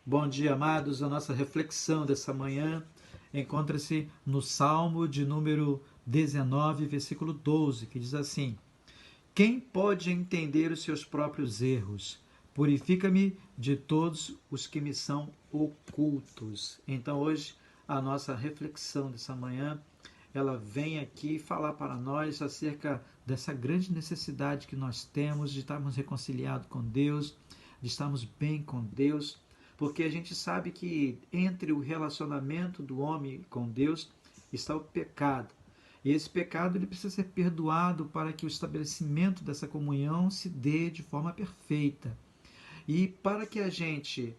Bom dia, amados. A nossa reflexão dessa manhã encontra-se no Salmo de número 19, versículo 12, que diz assim: Quem pode entender os seus próprios erros? Purifica-me de todos os que me são ocultos. Então, hoje, a nossa reflexão dessa manhã, ela vem aqui falar para nós acerca dessa grande necessidade que nós temos de estarmos reconciliados com Deus, de estarmos bem com Deus, porque a gente sabe que entre o relacionamento do homem com Deus está o pecado. E esse pecado ele precisa ser perdoado para que o estabelecimento dessa comunhão se dê de forma perfeita. E para que a gente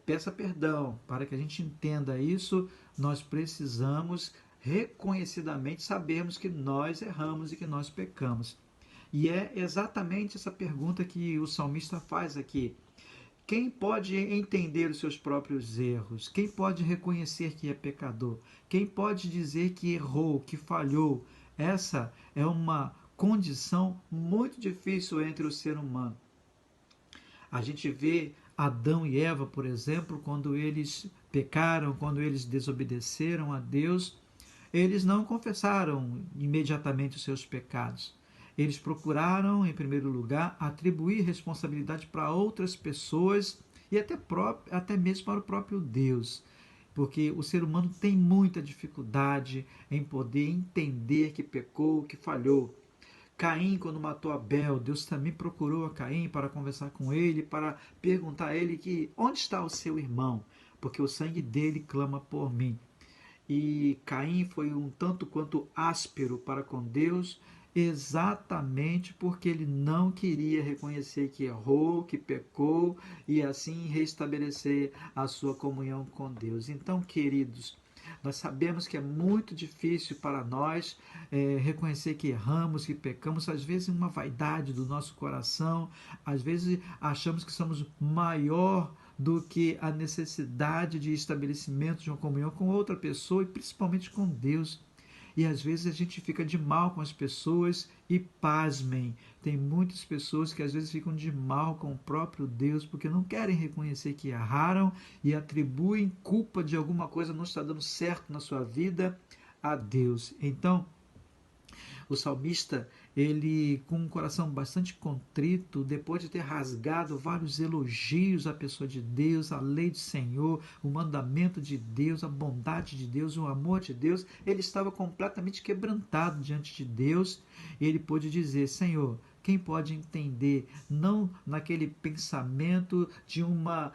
peça perdão, para que a gente entenda isso, nós precisamos reconhecidamente sabermos que nós erramos e que nós pecamos. E é exatamente essa pergunta que o salmista faz aqui. Quem pode entender os seus próprios erros? Quem pode reconhecer que é pecador? Quem pode dizer que errou, que falhou? Essa é uma condição muito difícil entre o ser humano. A gente vê Adão e Eva, por exemplo, quando eles pecaram, quando eles desobedeceram a Deus, eles não confessaram imediatamente os seus pecados. Eles procuraram, em primeiro lugar, atribuir responsabilidade para outras pessoas e até mesmo para o próprio Deus. Porque o ser humano tem muita dificuldade em poder entender que pecou, que falhou. Caim, quando matou Abel, Deus também procurou a Caim para conversar com ele, para perguntar a ele que onde está o seu irmão, porque o sangue dele clama por mim. E Caim foi um tanto quanto áspero para com Deus, exatamente porque ele não queria reconhecer que errou, que pecou e assim restabelecer a sua comunhão com Deus. Então, queridos, nós sabemos que é muito difícil para nós reconhecer que erramos, que pecamos, às vezes uma vaidade do nosso coração, às vezes achamos que somos maior do que a necessidade de estabelecimento de uma comunhão com outra pessoa e principalmente com Deus. E às vezes a gente fica de mal com as pessoas e pasmem. Tem muitas pessoas que às vezes ficam de mal com o próprio Deus porque não querem reconhecer que erraram e atribuem culpa de alguma coisa não está dando certo na sua vida a Deus. Então, o salmista, ele com um coração bastante contrito, depois de ter rasgado vários elogios à pessoa de Deus, à lei do Senhor, o mandamento de Deus, a bondade de Deus, o amor de Deus, ele estava completamente quebrantado diante de Deus. E ele pôde dizer: Senhor, quem pode entender, não naquele pensamento de uma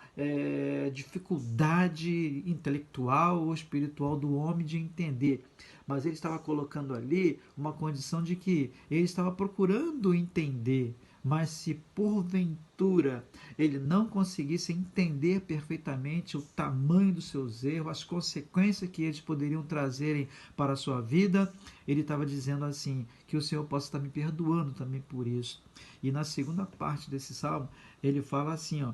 dificuldade intelectual ou espiritual do homem de entender, mas ele estava colocando ali uma condição de que ele estava procurando entender, mas se porventura ele não conseguisse entender perfeitamente o tamanho dos seus erros, as consequências que eles poderiam trazerem para a sua vida, ele estava dizendo assim, que o Senhor possa estar me perdoando também por isso. E na segunda parte desse salmo, ele fala assim, ó,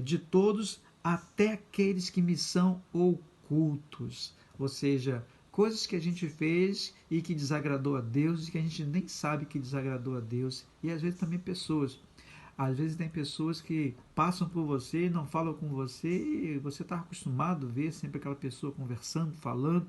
de todos até aqueles que me são ocultos, ou seja, coisas que a gente fez e que desagradou a Deus e que a gente nem sabe que desagradou a Deus. E às vezes também pessoas. Às vezes tem pessoas que passam por você, não falam com você e você está acostumado a ver sempre aquela pessoa conversando, falando,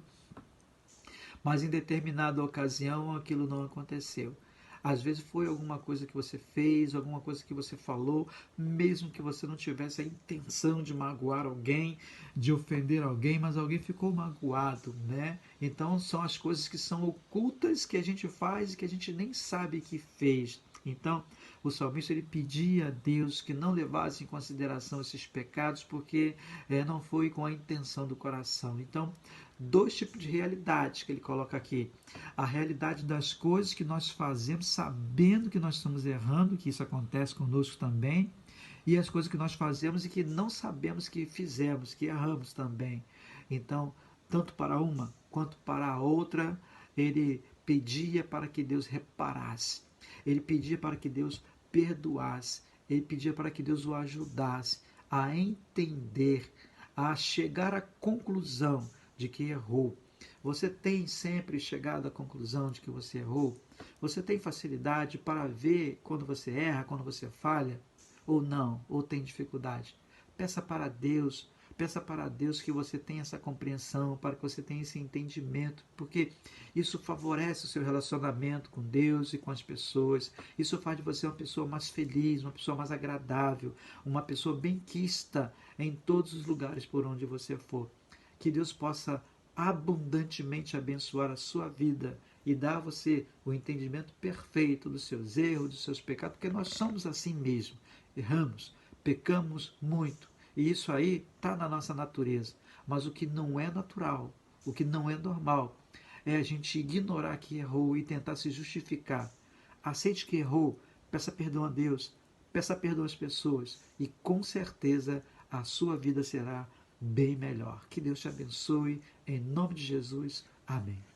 mas em determinada ocasião aquilo não aconteceu. Às vezes foi alguma coisa que você fez, alguma coisa que você falou, mesmo que você não tivesse a intenção de magoar alguém, de ofender alguém, mas alguém ficou magoado, né? Então são as coisas que são ocultas que a gente faz e que a gente nem sabe que fez. Então, o salmista ele pedia a Deus que não levasse em consideração esses pecados, porque não foi com a intenção do coração. Então, dois tipos de realidades que ele coloca aqui. A realidade das coisas que nós fazemos sabendo que nós estamos errando, que isso acontece conosco também, e as coisas que nós fazemos e que não sabemos que fizemos, que erramos também. Então, tanto para uma quanto para a outra, ele pedia para que Deus reparasse. Ele pedia para que Deus perdoasse. Ele pedia para que Deus o ajudasse a entender, a chegar à conclusão de que errou. Você tem sempre chegado à conclusão de que você errou? Você tem facilidade para ver quando você erra, quando você falha? Ou não? Ou tem dificuldade? Peça para Deus. Peça para Deus que você tenha essa compreensão, para que você tenha esse entendimento, porque isso favorece o seu relacionamento com Deus e com as pessoas. Isso faz de você uma pessoa mais feliz, uma pessoa mais agradável, uma pessoa benquista em todos os lugares por onde você for. Que Deus possa abundantemente abençoar a sua vida e dar a você o entendimento perfeito dos seus erros, dos seus pecados, porque nós somos assim mesmo. Erramos, pecamos muito. E isso aí está na nossa natureza. Mas o que não é natural, o que não é normal, é a gente ignorar que errou e tentar se justificar. Aceite que errou, peça perdão a Deus, peça perdão às pessoas e com certeza a sua vida será bem melhor. Que Deus te abençoe, em nome de Jesus. Amém.